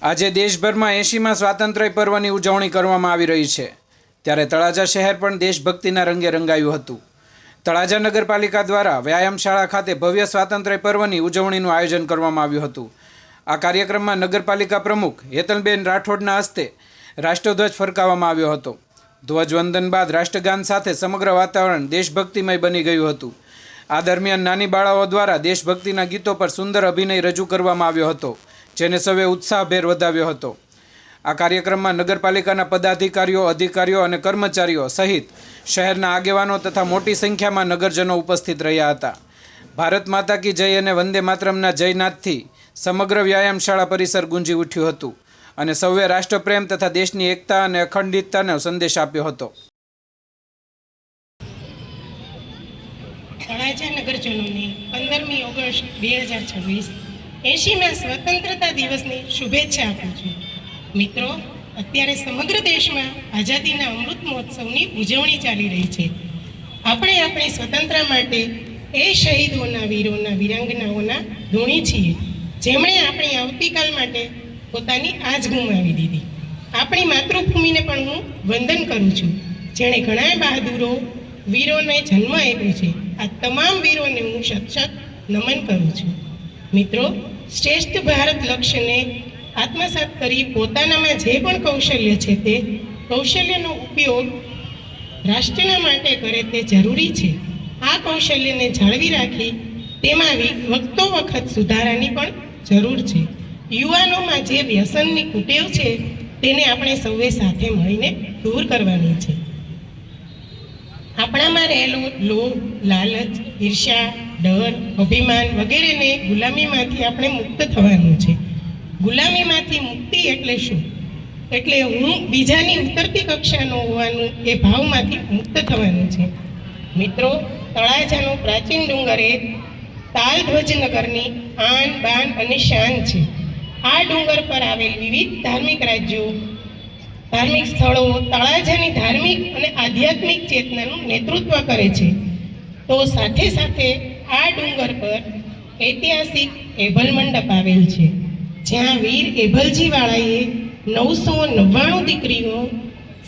આજે દેશભરમાં 80મા સ્વાતંત્ર્ય પર્વની ઉજવણી કરવામાં આવી રહી છે, ત્યારે તળાજા શહેર પણ દેશભક્તિના રંગે રંગાયું હતું. તળાજા નગરપાલિકા દ્વારા વ્યાયામશાળા ખાતે ભવ્ય સ્વાતંત્ર્ય પર્વની ઉજવણીનું આયોજન કરવામાં આવ્યું હતું. આ કાર્યક્રમમાં નગરપાલિકા પ્રમુખ હેતલબેન રાઠોડના હસ્તે રાષ્ટ્રધ્વજ ફરકાવવામાં આવ્યો હતો. ધ્વજવંદન બાદ રાષ્ટ્રગાન સાથે સમગ્ર વાતાવરણ દેશભક્તિમય બની ગયું હતું. આ દરમિયાન નાની બાળાઓ દ્વારા દેશભક્તિના ગીતો પર સુંદર અભિનય રજૂ કરવામાં આવ્યો હતો, જેને સૌએ ઉત્સાહભેર વધાવ્યો હતો. આ કાર્યક્રમમાં નગરપાલિકાના પદાધિકારીઓ, અધિકારીઓ અને કર્મચારીઓ સહિત શહેરના આગેવાનો તથા મોટી સંખ્યામાં નગરજનો ઉપસ્થિત રહ્યા હતા. ભારત માતા કી જય અને વંદે માતરમના જયનાદથી સમગ્ર વ્યાયામશાળા પરિસર ગુંજી ઉઠ્યું હતું અને સૌએ રાષ્ટ્રપ્રેમ તથા દેશની એકતા અને અખંડિતતાનો સંદેશ આપ્યો હતો. તળાજા નગરજનોને 15મી ઓગસ્ટ 2026 80મા સ્વતંત્રતા દિવસની શુભેચ્છા આપું છું. મિત્રો, અત્યારે સમગ્ર દેશમાં આઝાદીના અમૃત મહોત્સવની ઉજવણી ચાલી રહી છે. આપણે આપણી સ્વતંત્રતા માટે એ શહીદોના, વીરોના, વીરાંગનાઓના ઋણી છીએ, જેમણે આપણી આવતીકાલ માટે પોતાની આજ ગુમાવી દીધી. આપણી માતૃભૂમિને પણ હું વંદન કરું છું, જેણે ઘણા બહાદુરો, વીરોને જન્મ આપ્યો છે. આ તમામ વીરોને હું સતત નમન કરું છું. મિત્રો, શ્રેષ્ઠ ભારત લક્ષ્યને આત્મસાત કરી પોતાનામાં જે પણ કૌશલ્ય છે તે કૌશલ્યનો ઉપયોગ રાષ્ટ્રના માટે કરે તે જરૂરી છે. આ કૌશલ્યને જાળવી રાખી તેમાં વખતો વખત સુધારાની પણ જરૂર છે. યુવાનોમાં જે વ્યસનની કુટેવ છે તેને આપણે સૌએ સાથે મળીને દૂર કરવાની છે. આપણામાં રહેલો લોભ, લાલચ, ઈર્ષ્યા, ડર, અભિમાન વગેરેને ગુલામીમાંથી આપણે મુક્ત થવાનું છે. ગુલામીમાંથી મુક્તિ એટલે શું? એટલે હું બીજાની ઉતરતી કક્ષાનો હોવાનું એ ભાવમાંથી મુક્ત થવાનું છે. મિત્રો, તળાજાનો પ્રાચીન ડુંગર એ તાલધ્વજનગરની આન, બાન અને શાન છે. આ ડુંગર પર આવેલ વિવિધ ધાર્મિક રાજ્યો, ધાર્મિક સ્થળો તળાજાની ધાર્મિક અને આધ્યાત્મિક ચેતનાનું નેતૃત્વ કરે છે. તો સાથે સાથે આ ડુંગર પર ઐતિહાસિક એભલ મંડપ આવેલ છે, જ્યાં વીર એભલજીવાળાએ 999 દીકરીઓ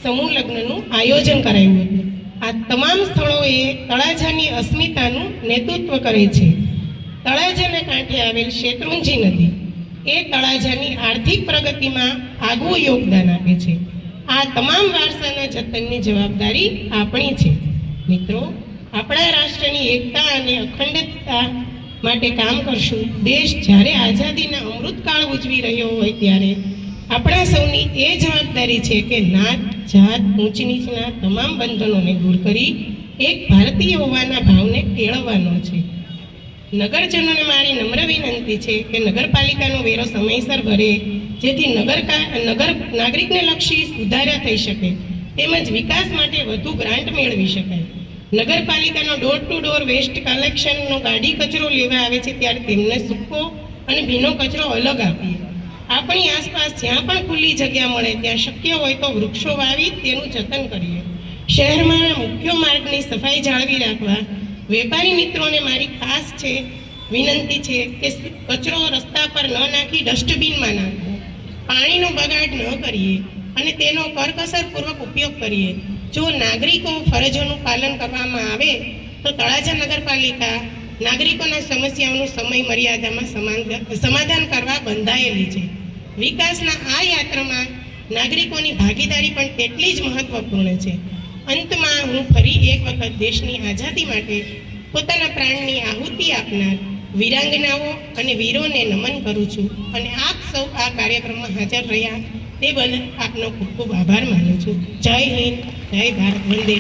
સમૂહ લગ્નનું આયોજન કરાયું હતું. આ તમામ સ્થળોએ તળાજાની અસ્મિતાનું નેતૃત્વ કરે છે. તળાજાના કાંઠે આવેલ શેત્રુંજી નદી એ તળાજાની આર્થિક પ્રગતિમાં આગવું યોગદાન આપે છે. આ તમામ વારસાના જતનની જવાબદારી આપણી છે. મિત્રો, આપણા રાષ્ટ્રની એકતા અને અખંડિતતા માટે કામ કરશું. દેશ જ્યારે આઝાદીના અમૃતકાળ ઉજવી રહ્યો હોય ત્યારે આપણા સૌની એ જવાબદારી છે કે નાત, જાત, ઊંચ નીચના તમામ બંધનોને દૂર કરી એક ભારતીય હોવાના ભાવને કેળવવાનો છે. નગરજનોને મારી નમ્ર વિનંતી છે કે નગરપાલિકાનો વેરો સમયસર ભરે, જેથી નાગરિકને લક્ષી સુધારા થઈ શકે તેમજ વિકાસ માટે વધુ ગ્રાન્ટ મેળવી શકાય. નગરપાલિકાનો ડોર ટુ ડોર વેસ્ટ કલેક્શનનો ગાડી કચરો લેવા આવે છે ત્યારે તેમને સૂકો અને ભીનો કચરો અલગ આપીએ. આપણી આસપાસ જ્યાં પણ ખુલ્લી જગ્યા મળે ત્યાં શક્ય હોય તો વૃક્ષો વાવી તેનું જતન કરીએ. શહેરમાં મુખ્ય માર્ગની સફાઈ જાળવી રાખવા વેપારી મિત્રોને મારી ખાસ વિનંતી છે કે કચરો રસ્તા પર ન નાખી ડસ્ટબિનમાં નાખવો, પાણીનો બગાડ ન કરીએ અને તેનો કરકસરપૂર્વક ઉપયોગ કરીએ. જો નાગરિકો ફરજોનું પાલન કરવામાં આવે તો તળાજા નગરપાલિકા નાગરિકોના સમસ્યાઓનું સમય મર્યાદામાં સમાધાન કરવા બંધાયેલી છે. વિકાસના આ યાત્રામાં નાગરિકોની ભાગીદારી પણ તેટલી જ મહત્વપૂર્ણ છે. અંતમાં હું ફરી એક વખત દેશની આઝાદી માટે પોતાના પ્રાણની આહુતિ આપનાર વીરાંગનાઓ અને વીરોને નમન કરું છું અને આપ સૌ આ કાર્યક્રમમાં હાજર રહ્યા તે બદલ આપનો ખૂબ ખૂબ આભાર માનું છું. જય હિન્દ, જય ભારત, વંદે.